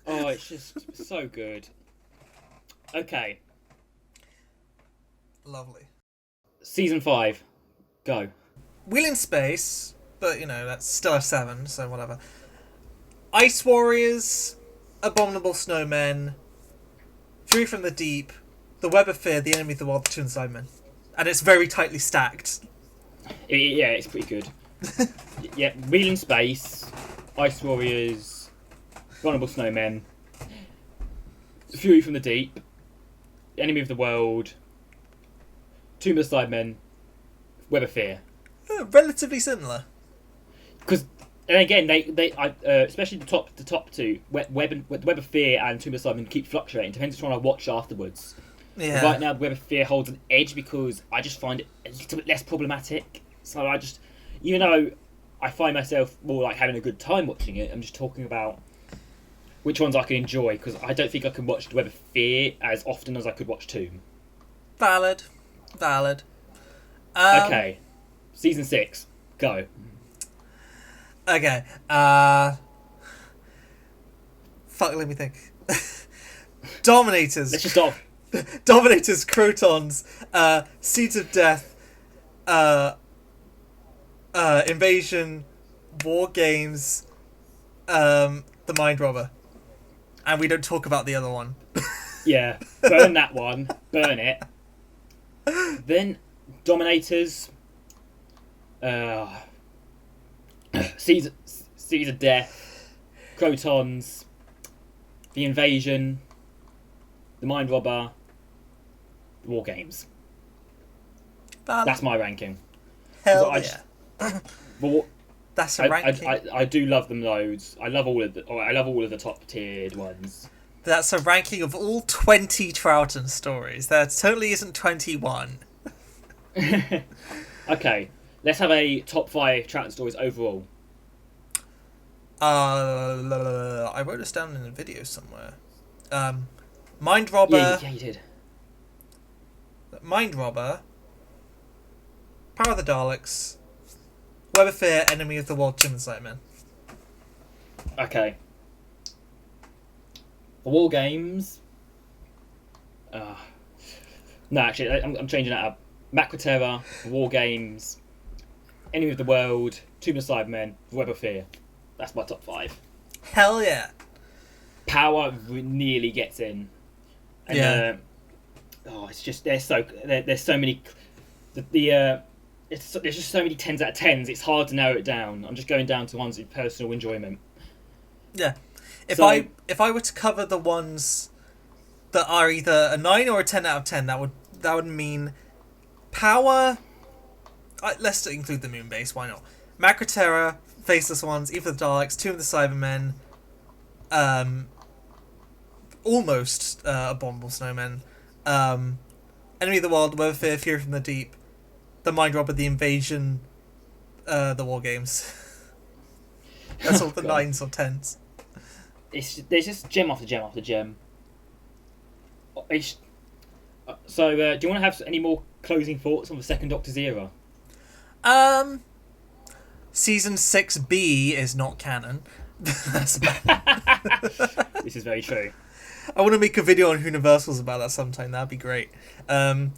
Oh, it's just so good. Okay, Lovely. season 5, go. Wheel in Space, but that's still a 7, so whatever. Ice Warriors, Abominable Snowmen, Fury from the Deep, The Web of Fear, The Enemy of the World, The Two Sidemen. And it's very tightly stacked. Yeah, it's pretty good. Yeah, Wheel in Space, Ice Warriors, Vulnerable Snowmen, Fury from the Deep, Enemy of the World, Tomb of the Sidemen, Web of Fear. Relatively similar. Because, and again, especially the top two, Web of Fear and Tomb of the Sidemen keep fluctuating. Depends which one I watch afterwards. Yeah. Right now, Web of Fear holds an edge because I just find it a little bit less problematic. So I just, even though I find myself more like having a good time watching it, I'm just talking about which ones I can enjoy, because I don't think I can watch Web of Fear as often as I could watch Tomb. Valid. Okay, season 6, go. Okay. Fuck, let me think. Dominators. Let's just stop. Dominators, Crotons, Seeds of Death, Invasion, War Games, The Mind Robber. And we don't talk about the other one. Yeah, burn that one. Burn it. Then, Dominators, Seeds of Death, Crotons, The Invasion, The Mind Robber, War Games. That's my ranking. Hell yeah. But that's a ranking. I do love them loads. I love all of the top tiered ones. That's a ranking of all 20 Troughton stories. There totally isn't 21. Okay, let's have a top 5 Troughton stories overall. I wrote this down in a video somewhere. Mind Robber. Yeah, you did. Mind Robber. Power of the Daleks. Web of Fear, Enemy of the World, Tomb of the Sidemen. Okay. The War Games. No, actually, I'm changing that up. Macroterra, War Games, Enemy of the World, Tomb of the Sidemen, Web of Fear. That's my top 5. Hell yeah. Power nearly gets in. And, yeah. It's just there's so many. There's just so many 10s out of 10s. It's hard to narrow it down. I'm just going down to ones of personal enjoyment. Yeah. If I were to cover the ones that are either a 9 or a 10 out of 10, that would mean Power. Let's include the Moon Base. Why not? Macroterra, Faceless Ones, Eve of the Daleks, Tomb of the Cybermen, almost Abominable Snowmen, Enemy of the World, Web of Fear, Fury from the Deep, The Mind Robber, The Invasion, the War Games. That's all the 9s or 10s. There's just gem after gem after gem. So, do you want to have any more closing thoughts on the Second Doctor's era? Season 6B is not canon. This is very true. I want to make a video on Universal's about that sometime. That'd be great. Other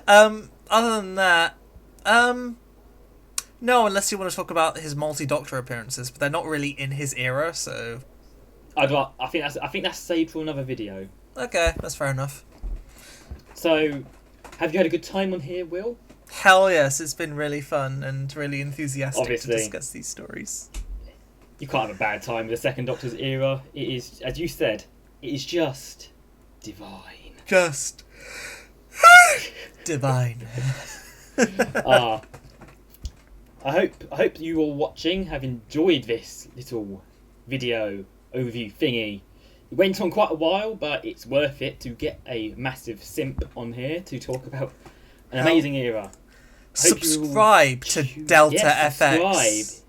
than that, no, unless you want to talk about his multi-Doctor appearances, but they're not really in his era, so. I think that's saved for another video. Okay, that's fair enough. So, have you had a good time on here, Will? Hell yes, it's been really fun and really enthusiastic Obviously. to discuss these stories. You can't have a bad time with the Second Doctor's era. It is, as you said, it is just divine. Just divine. I hope you all watching have enjoyed this little video overview thingy. It went on quite a while, but it's worth it to get a massive simp on here to talk about an amazing era. Subscribe to Delta FX.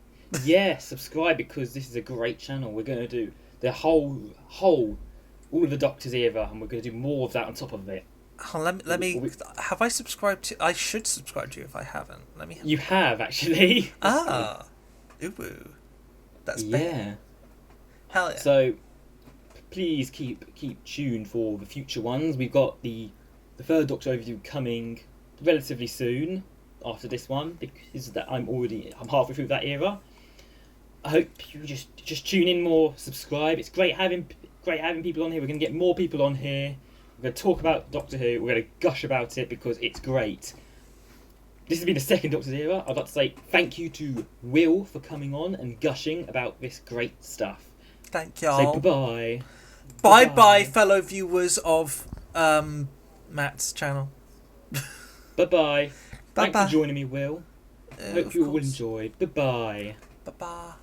Subscribe because this is a great channel. We're going to do the whole all of the Doctor's era, and we're going to do more of that on top of it. Oh, let me. Have I subscribed to? I should subscribe to you if I haven't. Let me. You have actually. Ooh, that's bad. Hell yeah. So please keep tuned for the future ones. We've got the third Doctor overview coming relatively soon after this one, because that I'm halfway through that era. I hope you just tune in more, subscribe. It's great having people on here. We're going to get more people on here. We're going to talk about Doctor Who. We're going to gush about it because it's great. This has been the second Doctor's era. I'd like to say thank you to Will for coming on and gushing about this great stuff. Thank y'all. Say bye-bye. Bye-bye, fellow viewers of Matt's channel. Bye-bye. Thanks Bye-bye. for joining me, Will. Hope you all enjoyed. Bye-bye. Bye-bye.